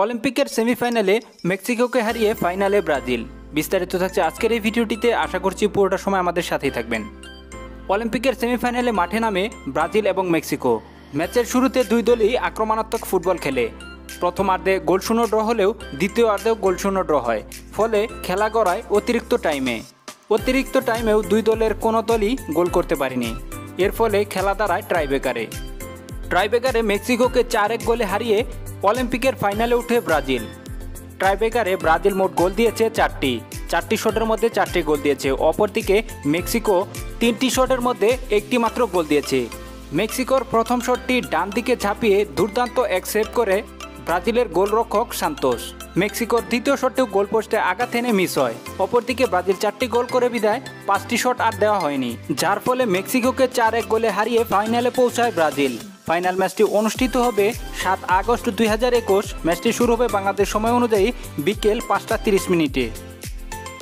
অলিম্পিকের সেমিফাইনালে মেক্সিকোকে হারিয়ে ফাইনালে ব্রাজিল। বিস্তারিত থাকছে আজকের এই ভিডিওটিতে। আশা করছি পুরোটা সময় আমাদের সাথেই থাকবেন। অলিম্পিকের সেমিফাইনালে মাঠে নামে ব্রাজিল এবং মেক্সিকো। ম্যাচের শুরুতে দুই দলই আক্রমণাত্মক ফুটবল খেলে। প্রথমার্ধে গোলশূন্য ড্র হলেও দ্বিতীয়ার্ধেও গোলশূন্য ড্র হয়, ফলে খেলা গড়ায় অতিরিক্ত টাইমেও দুই দলের কোনো দলই গোল করতে পারেনি। এর ফলে খেলা দাঁড়ায় ট্রাইব্রেকারে মেক্সিকোকে 4-1 গোলে হারিয়ে অলিম্পিকের ফাইনালে উঠে ব্রাজিল। ট্রাইব্রেকারে ব্রাজিল মোট গোল দিয়েছে চারটি শটের মধ্যে 4টি গোল দিয়েছে। অপরদিকে মেক্সিকো 3টি শটের মধ্যে একটি মাত্র গোল দিয়েছে। মেক্সিকোর প্রথম শটটি ডান দিকে ঝাঁপিয়ে দুর্দান্ত এক সেভ করে ব্রাজিলের গোলরক্ষক সান্তোস। মেক্সিকোর দ্বিতীয় শটটিও গোলপোস্টে আঘাত এনে মিস হয়। অপরদিকে ব্রাজিল 4টি গোল করে বিদায় 5টি শট আর দেওয়া হয়নি, যার ফলে মেক্সিকোকে 4-1 গোলে হারিয়ে ফাইনালে পৌঁছায় ব্রাজিল। ফাইনাল ম্যাচটি অনুষ্ঠিত হবে 7 আগস্ট 2021। ম্যাচটি শুরু হবে বাংলাদেশ সময় অনুযায়ী বিকেল 5টা 30 মিনিটে।